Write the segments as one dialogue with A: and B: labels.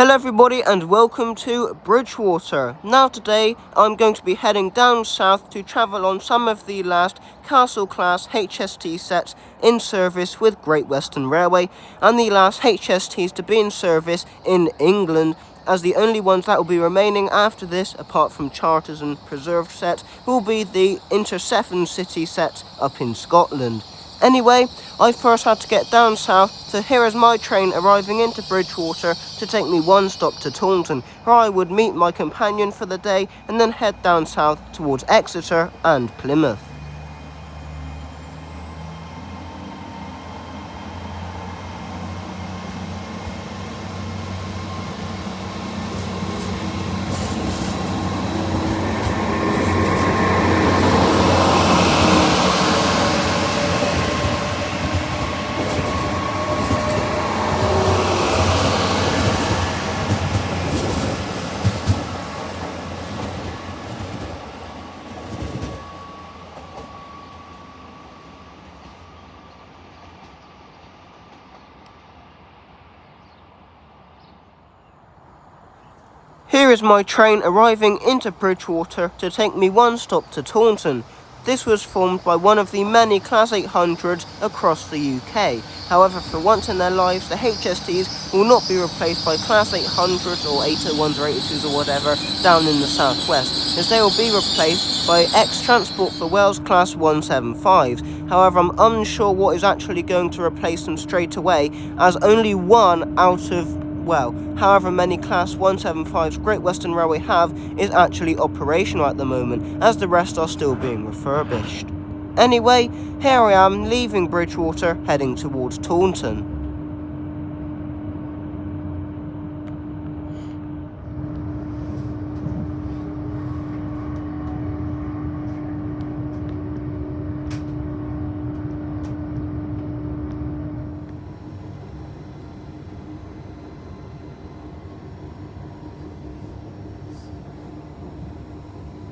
A: Hello everybody and welcome to Bridgewater. Now today I'm going to be heading down south to travel on some of the last Castle class HST sets in service with Great Western Railway and the last HSTs to be in service in England, as the only ones that will be remaining after this, apart from charters and preserved sets, will be the Inter-7 City sets up in Scotland. Anyway, I first had to get down south, so here is my train arriving into Bridgewater to take me one stop to Taunton, where I would meet my companion for the day and then head down south towards Exeter and Plymouth. Here is my train arriving into Bridgewater to take me one stop to Taunton. This was formed by one of the many Class 800s across the UK. However, for once in their lives, the HSTs will not be replaced by Class 800s or 801s or 82s or whatever down in the southwest, as they will be replaced by ex-Transport for Wales Class 175s. However, I'm unsure what is actually going to replace them straight away, as only one out of however many Class 175s Great Western Railway have is actually operational at the moment, as the rest are still being refurbished. Anyway, here I am leaving Bridgewater, heading towards Taunton.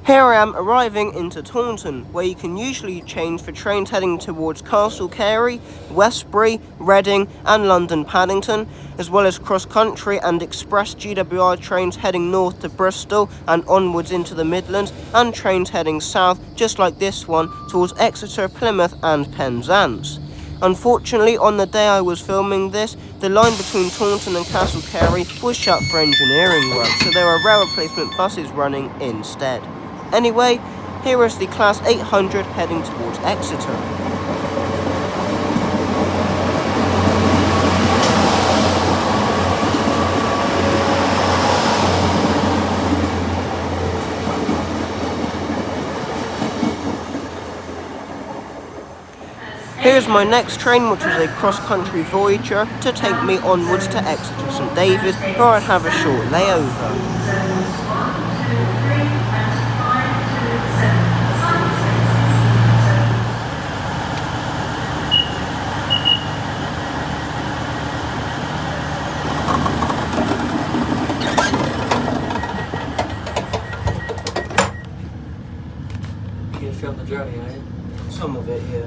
A: Here I am arriving into Taunton, where you can usually change for trains heading towards Castle Carey, Westbury, Reading and London Paddington, as well as cross-country and express GWR trains heading north to Bristol and onwards into the Midlands, and trains heading south, just like this one, towards Exeter, Plymouth and Penzance. Unfortunately, on the day I was filming this, the line between Taunton and Castle Carey was shut for engineering work, so there were rail replacement buses running instead. Anyway, here is the Class 800 heading towards Exeter. Here's my next train, which is a cross-country Voyager, to take me onwards to Exeter St David, where I'd have a short layover.
B: You film the journey, are you?
A: Some of it, yeah.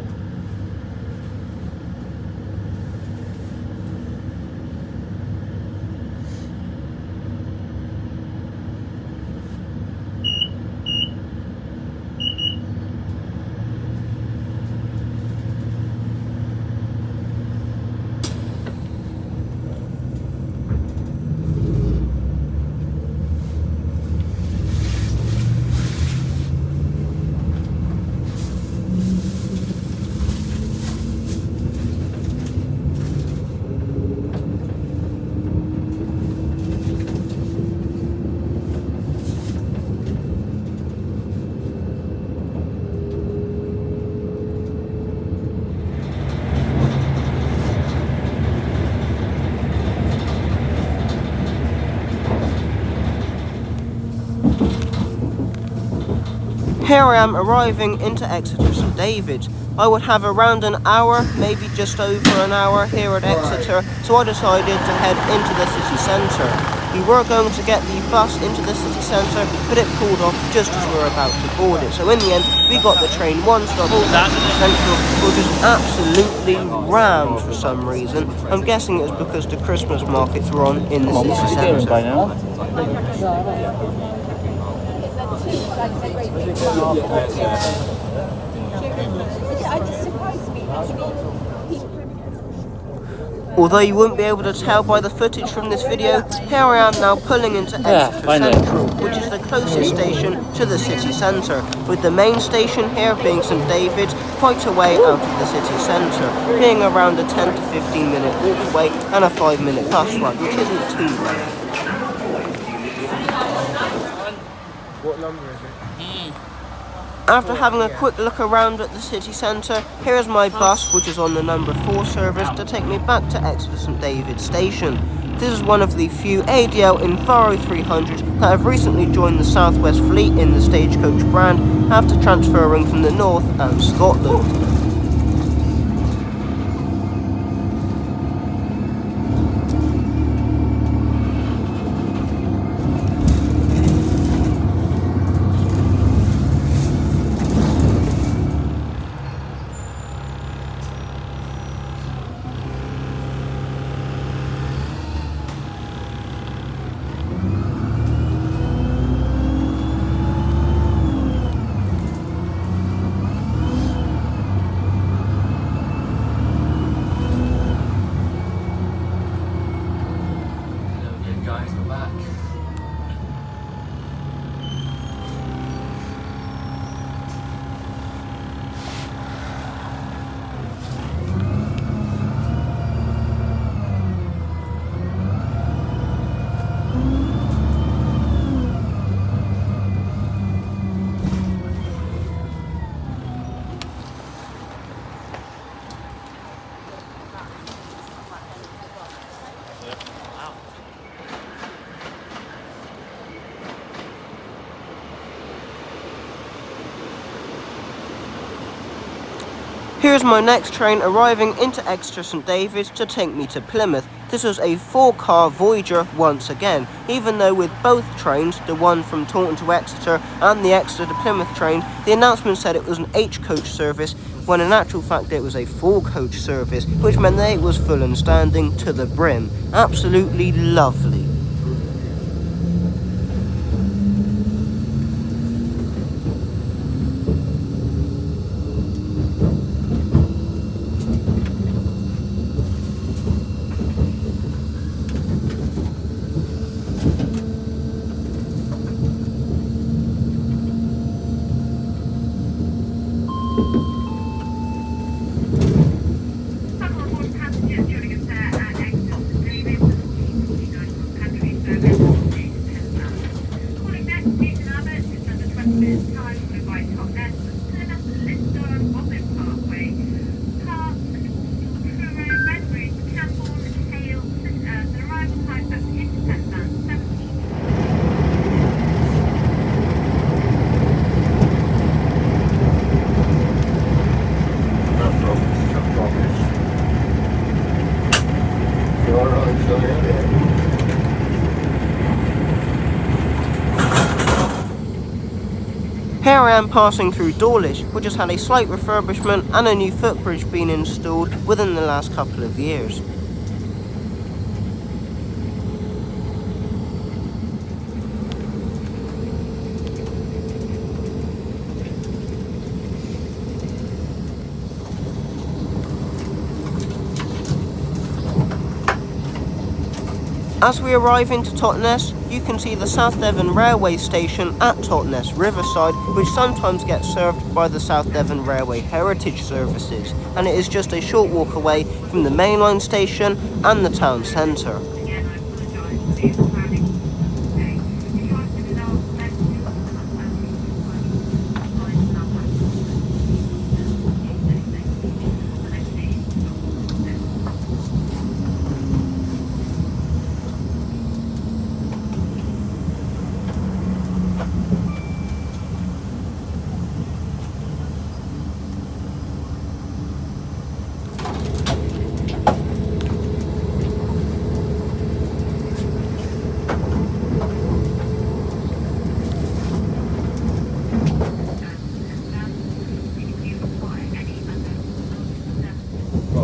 A: Here I am arriving into Exeter St David. I would have around an hour, maybe just over an hour here at Exeter, so I decided to head into the city centre. We were going to get the bus into the city centre, but it pulled off just as we were about to board it. So in the end, we got the train one stop to Exeter Central, which was absolutely rammed for some reason. I'm guessing it was because the Christmas markets were on in the city centre. Although you wouldn't be able to tell by the footage from this video, here I am now pulling into Exeter Central, which is the closest station to the city centre, with the main station here being St David's, quite a way out of the city centre, being around a 10 to 15 minute walk away and a 5-minute bus ride, which isn't too bad.
C: What number is it?
A: After having a quick look around at the city centre, here is my bus, which is on the number 4 service, to take me back to Exeter St David's station. This is one of the few ADL Enviro 300s that have recently joined the South West fleet in the Stagecoach brand after transferring from the North and Scotland.
B: Guys, we're back.
A: Here's my next train arriving into Exeter St David's to take me to Plymouth. This was a 4-car Voyager once again, even though with both trains, the one from Taunton to Exeter and the Exeter to Plymouth train, the announcement said it was an H-coach service, when in actual fact it was a 4-coach service, which meant that it was full and standing to the brim. Absolutely lovely. Here I am passing through Dawlish, which has had a slight refurbishment and a new footbridge being installed within the last couple of years. As we arrive into Totnes, you can see the South Devon Railway station at Totnes Riverside, which sometimes gets served by the South Devon Railway Heritage Services, and it is just a short walk away from the mainline station and the town centre.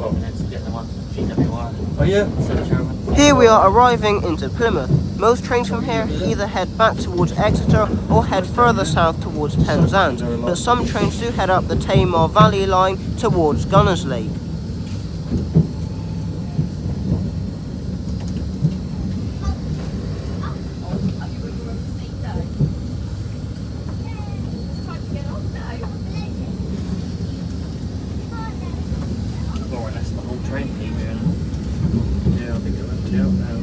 B: 12 minutes to get them on GWR.
C: Oh yeah?
A: Here we are arriving into Plymouth. Most trains from here either head back towards Exeter or head further south towards Penzance, but some trains do head up the Tamar Valley line towards Gunners Lake.
B: More or less the whole train came in. Yeah, I think it went out now.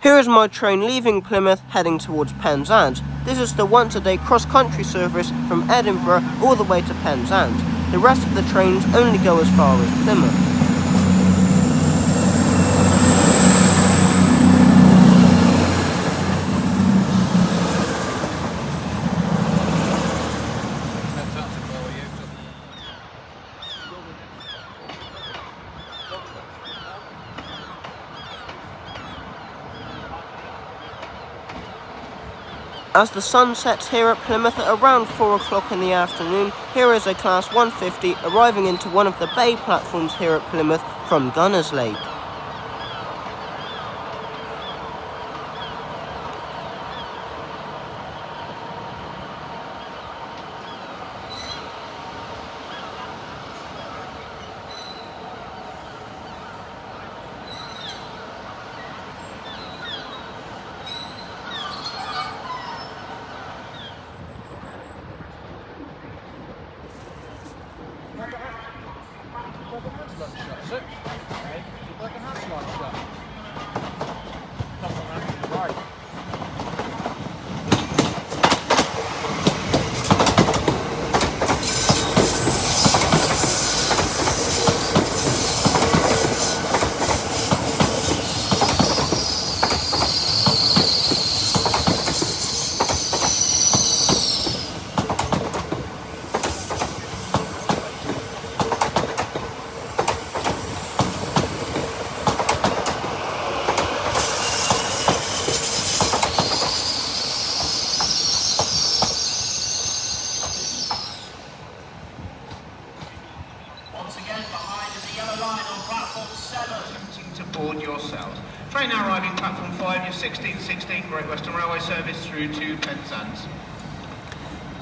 A: Here is my train leaving Plymouth heading towards Penzance. This is the once-a-day cross-country service from Edinburgh all the way to Penzance. The rest of the trains only go as far as Plymouth. As the sun sets here at Plymouth at around 4 o'clock in the afternoon, here is a Class 150 arriving into one of the bay platforms here at Plymouth from Gunners Lake.
D: Board yourselves. Train now arriving platform 5, your 1616 Great Western Railway service through to Penzance.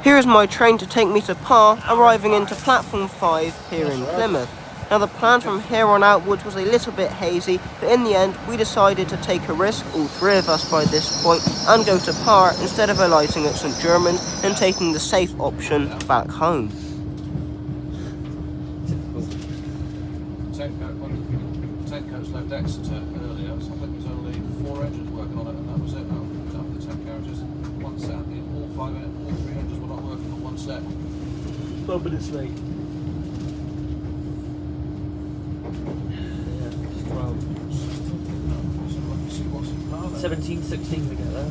A: Here is my train to take me to Parr, arriving into platform 5 here in Plymouth. Now the plan from here on outwards was a little bit hazy, but in the end we decided to take a risk, all three of us by this point, and go to Parr instead of alighting at St Germans and taking the safe option back home.
E: Tank coach left Exeter earlier, so I think there was only 4 engines working on it, and that was it. Out of the 10 carriages, one set. All 3 engines were not working on one set.
C: 12 minutes late. Yeah, 12.
E: So let's see what's in Parr then.
C: 17, 16 together.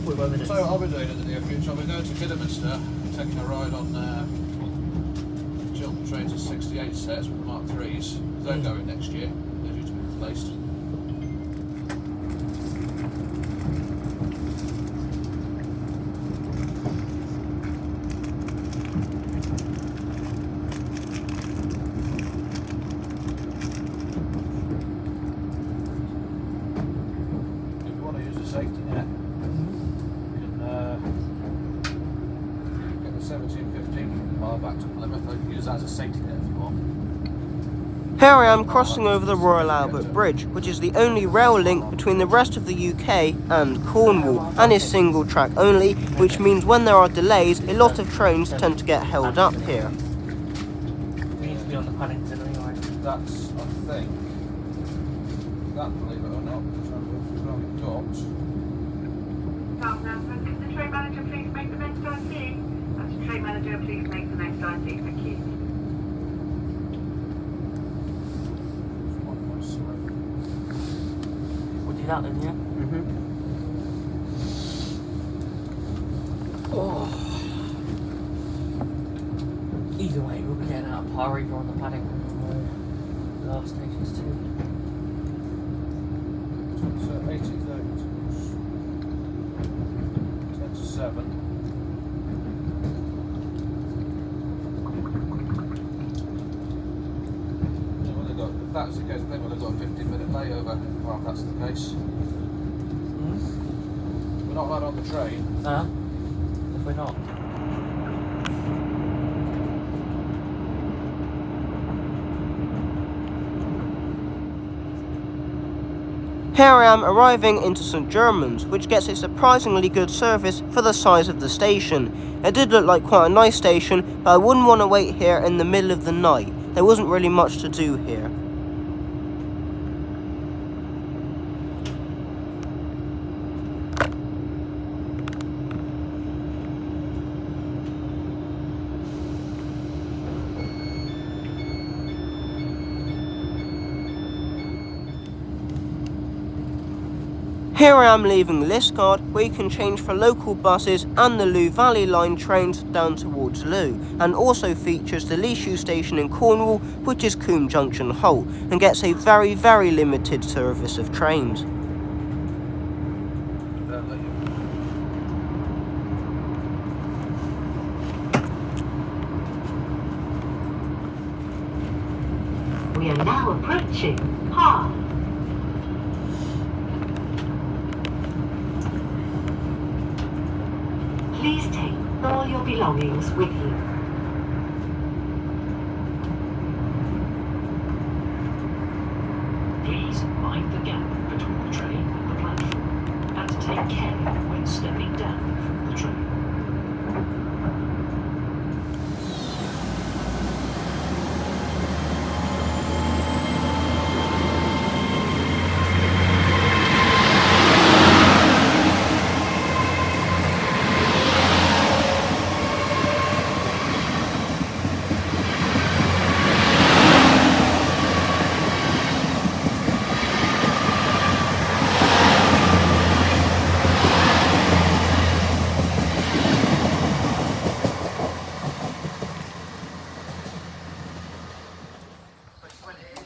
C: 45 minutes.
E: So I'll be doing in the near future. I'll be going to Kidderminster, taking a ride on Chiltern trains at 68 sets with the Mark 3s. They're going next year. They're due to be replaced. If you want to use a safety net, you can get the 1715 mile back to Plymouth. You can use that as a safety net if you want.
A: Here I am crossing over the Royal Albert Bridge, which is the only rail link between the rest of the UK and Cornwall, and is single track only, which means when there are delays, a lot of trains tend to get held up here.
C: We need to be on the Paddington anyway.
E: That's, I think, that, believe it or not, in terms of we've only got.
F: Can the train manager please make the next ID? That's the train manager, please make the next ID, thank you.
C: out then, yeah? Oh. Either way, we'll be getting out of par either on the paddock or the last stations too.
E: So 18 days. 10 to 7. If that's the case, they would have got a 15-minute layover. Well, if that's the case. We're not allowed on the train.
C: If we're not.
A: Here I am arriving into St Germans, which gets a surprisingly good service for the size of the station. It did look like quite a nice station, but I wouldn't want to wait here in the middle of the night. There wasn't really much to do here. Here I am leaving Liskeard, where you can change for local buses and the Looe Valley Line trains down towards Looe, and also features the Leeshoe station in Cornwall, which is Coombe Junction Halt, and gets a very, very limited service of trains.
F: We are now approaching Par. Please take all your belongings with you. Please mind the gap between the train and the platform, and take care when stepping down from the train.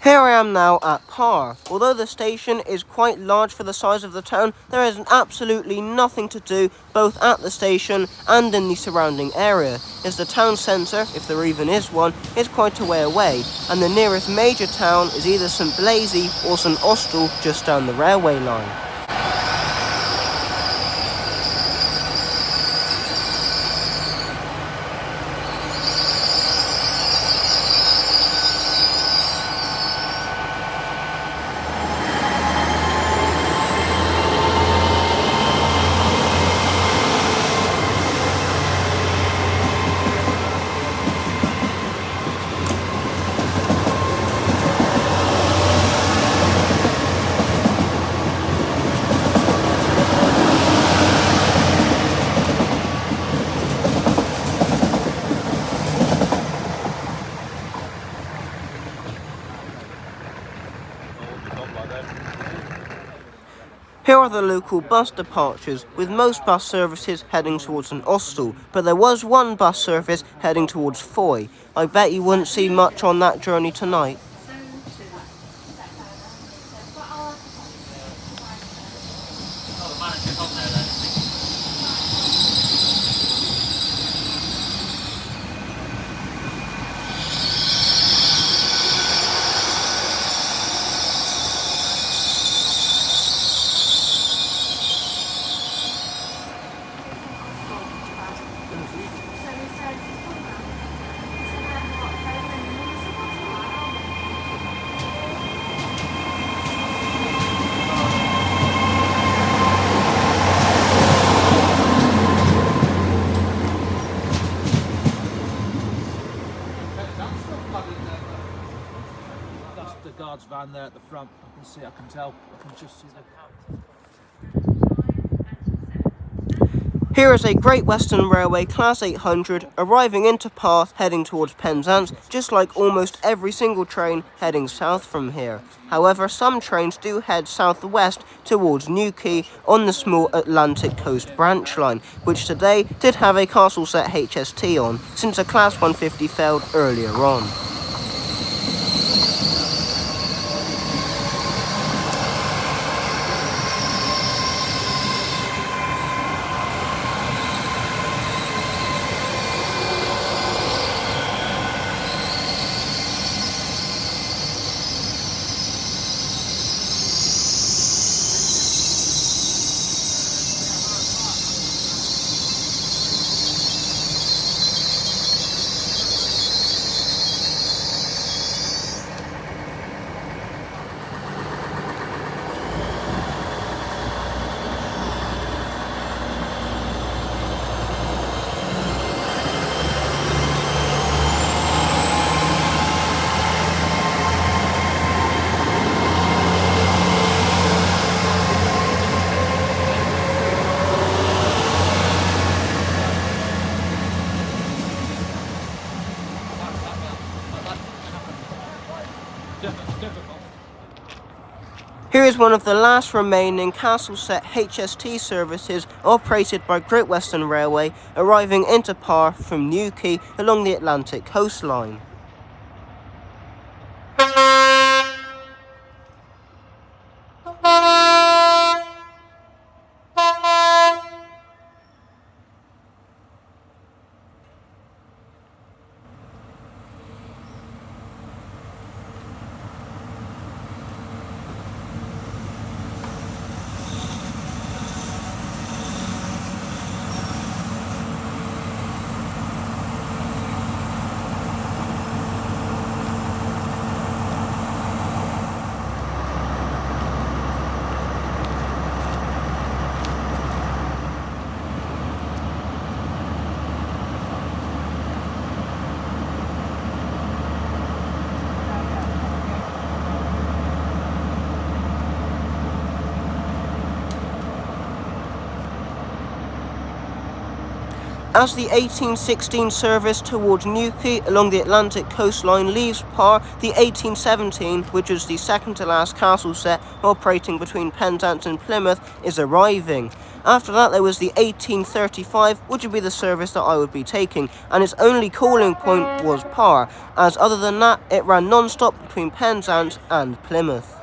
A: Here I am now at Par. Although the station is quite large for the size of the town, there is absolutely nothing to do both at the station and in the surrounding area, as the town centre, if there even is one, is quite a way away, and the nearest major town is either St Blaise or St Austell just down the railway line. Here are the local bus departures, with most bus services heading towards St Austell, but there was one bus service heading towards Foy. I bet you wouldn't see much on that journey tonight.
E: The guard's van there at the front. I can tell. I can just see the
A: Here is a Great Western Railway Class 800 arriving into Par heading towards Penzance, just like almost every single train heading south from here. However, some trains do head southwest towards Newquay on the small Atlantic Coast branch line, which today did have a Castle Set HST on, since a Class 150 failed earlier on. Here is one of the last remaining Castle Set HST services operated by Great Western Railway arriving into Par from Newquay along the Atlantic coastline. As the 1816 service towards Newquay along the Atlantic coastline leaves Par, the 1817, which was the second to last Castle Set operating between Penzance and Plymouth, is arriving. After that there was the 1835, which would be the service that I would be taking, and its only calling point was Par, as other than that it ran non-stop between Penzance and Plymouth.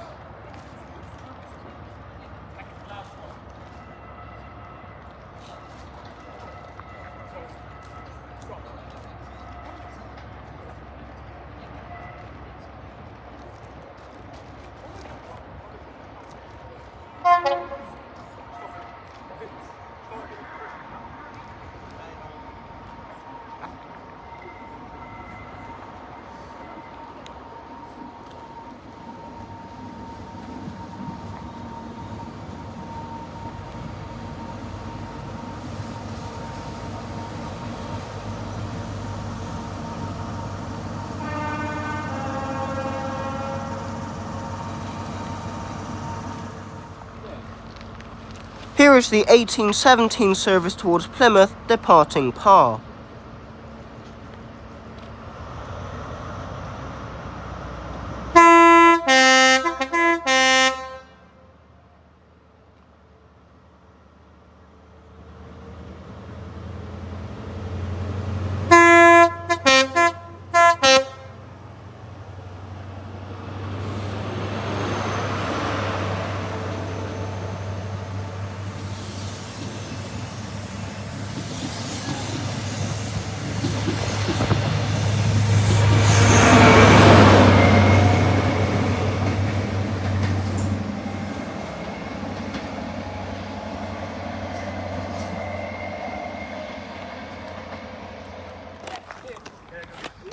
A: Here is the 1817 service towards Plymouth departing Par.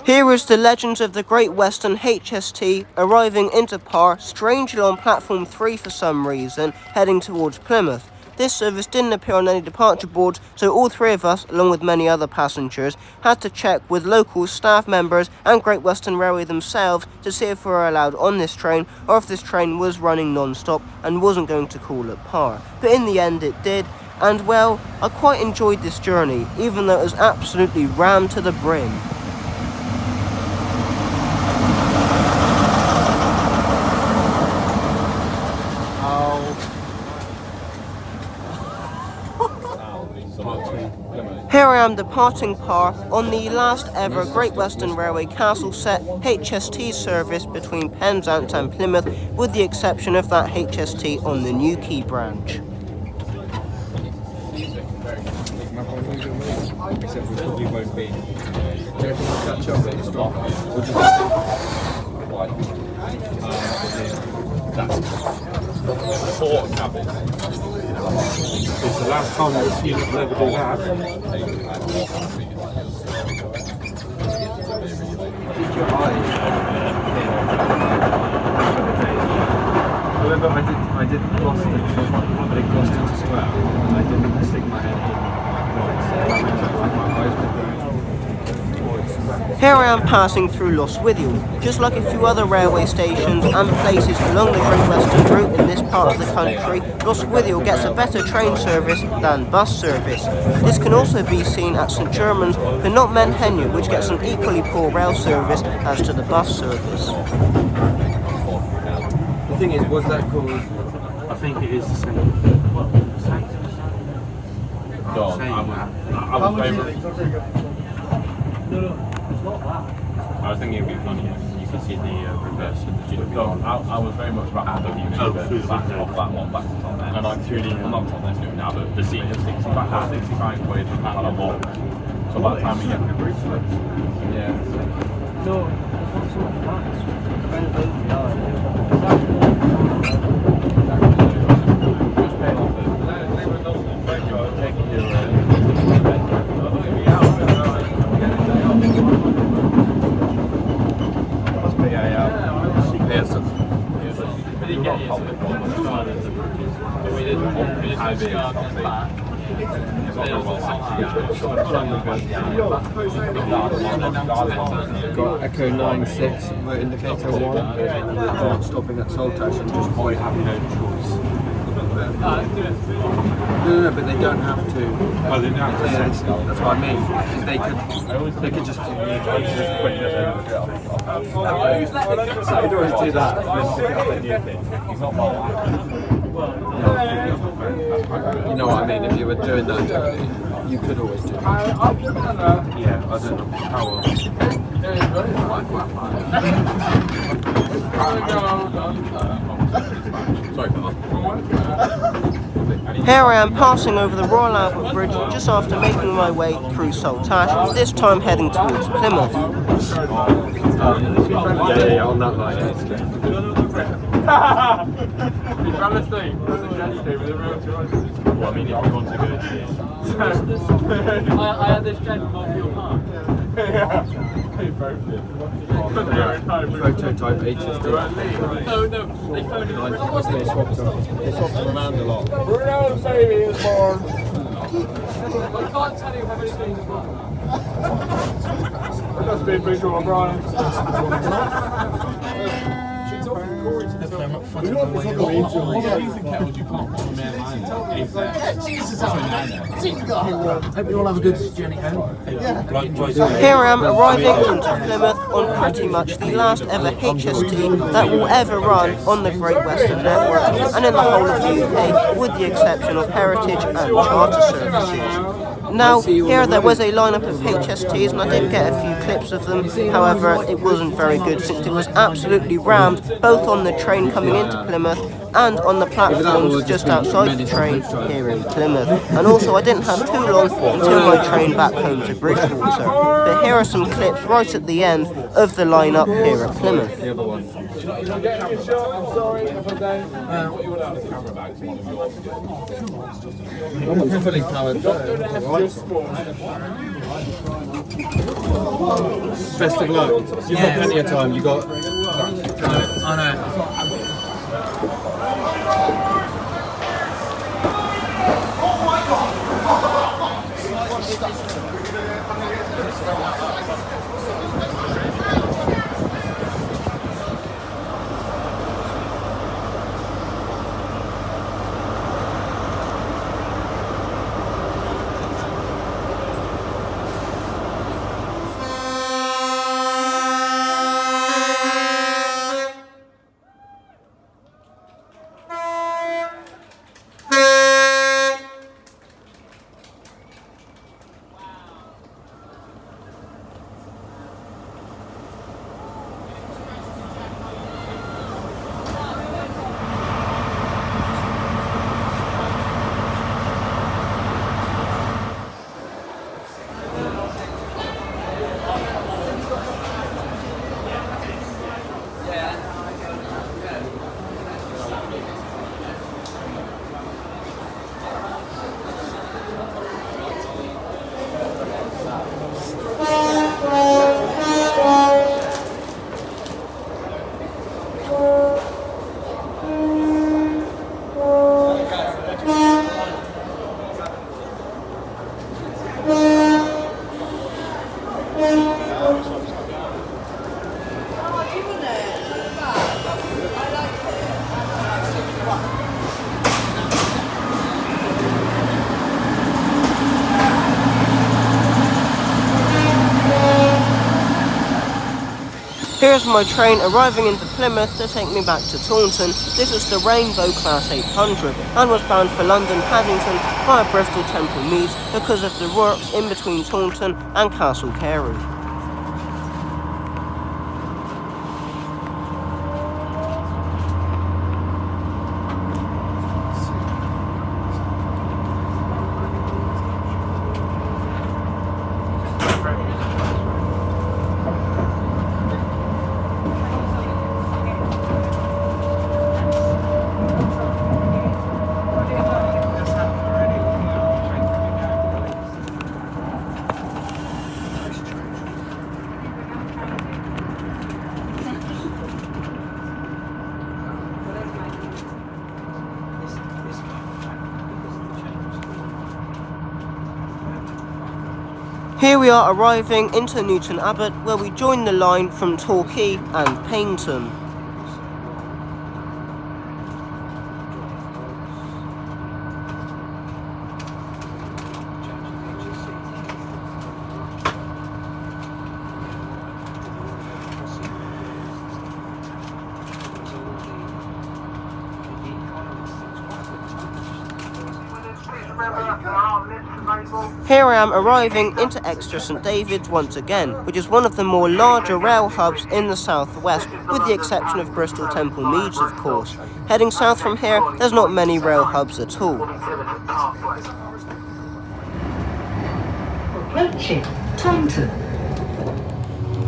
A: Here is the Legends of the Great Western HST arriving into Par, strangely on platform 3 for some reason, heading towards Plymouth. This service didn't appear on any departure boards, so all three of us, along with many other passengers, had to check with local staff members and Great Western Railway themselves to see if we were allowed on this train or if this train was running non-stop and wasn't going to call at Par. But in the end it did, And well, I quite enjoyed this journey, even though it was absolutely rammed to the brim. Here I am departing Par on the last ever Great Western Railway Castle Set HST service between Penzance and Plymouth, with the exception of that HST on the Newquay branch.
E: Except we probably won't be. Catch up with the stop. We'll just that's 4 cabins. It's the last time you'll ever do that. Remember, I did Gloucester to Square, and I didn't stick my head in.
A: Here I am passing through Lostwithiel. Just like a few other railway stations and places along the Great Western Route in this part of the country, Lostwithiel gets a better train service than bus service. This can also be seen at St Germans, but not Menheniot, which gets an equally poor rail service as to the bus service.
E: The thing is, was that called?
B: I think it is the same.
E: I was favourite.
B: I was thinking it would be funny if you could see the reverse of the GW.
G: I was very much about how do you move it back off that one back to top end.
B: And like through the
G: I'm not top end doing now, but the seat is 65 quid on a walk. So by the time we get to the bridge slips.
E: Yeah. Got Echo 96, route indicator 1, stopping at Saltash and just quite having no choice. No, but they don't have to.
G: Oh, they don't have to.
E: That's what I mean. Because they could just. I'd always do that. You know what I mean? If you were doing that, you could always do that.
G: Yeah, I don't know how well.
E: Sorry, Carl.
A: Here I am passing over the Royal Albert Bridge just after making my way through Saltash, this time heading towards Plymouth.
E: Yeah, on that line.
G: Well, I mean, if you want to go to
C: I had this gentleman on your park.
E: Prototype HST.
C: No, they phoned him.
E: They swapped them around a lot.
G: Bruno's baby is born.
C: I can't tell you how many things are wrong.
G: Must be visual, O'Brien.
C: Hope you all have a good journey home.
A: Here I am arriving into Plymouth on pretty much the last ever HST that will ever run on the Great Western Network and in the whole of the UK, with the exception of heritage and charter services. Now, here there was a lineup of HSTs and I did get a few clips of them, however it wasn't very good since it was absolutely rammed both on the train coming into Plymouth and on the platforms just outside the train here in Plymouth. And also I didn't have too long until my train back home to Bridgewater. But here are some clips right at the end of the lineup here at Plymouth.
E: The other one. Fully powered. Best of luck. You've got plenty of time. You got.
C: I know.
A: Here's my train arriving into Plymouth to take me back to Taunton. This is the Rainbow Class 800 and was bound for London Paddington via Bristol Temple Meads because of the works in between Taunton and Castle Carey. Here we are arriving into Newton Abbot, where we join the line from Torquay and Paignton. Here I am arriving into Exeter St David's once again, which is one of the more larger rail hubs in the southwest, with the exception of Bristol Temple Meads, of course. Heading south from here, there's not many rail hubs at all.
F: Approaching Taunton.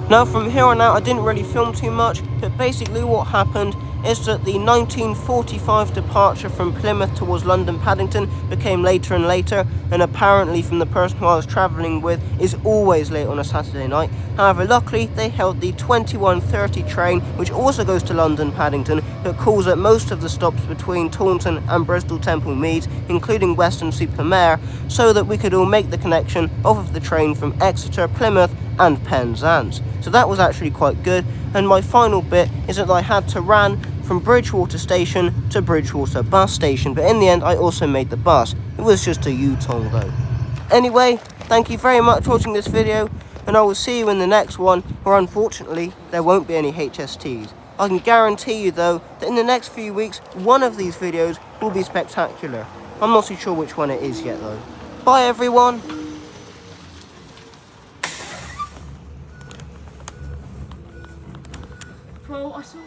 A: Now from here on out I didn't really film too much, but basically what happened is that the 1945 departure from Plymouth towards London Paddington became later and later, and apparently from the person who I was travelling with is always late on a Saturday night. However, luckily they held the 21:30 train, which also goes to London Paddington, but calls at most of the stops between Taunton and Bristol Temple Meads, including Weston-super-Mare, so that we could all make the connection off of the train from Exeter, Plymouth and Penzance. So that was actually quite good. And my final bit is that I had to run from Bridgewater Station to Bridgewater Bus Station, but in the end I also made the bus. It was just a U-turn though. Anyway, thank you very much for watching this video, and I will see you in the next one, where unfortunately there won't be any HSTs. I can guarantee you though that in the next few weeks one of these videos will be spectacular. I'm not too sure which one it is yet though. Bye everyone!
C: Bro, I saw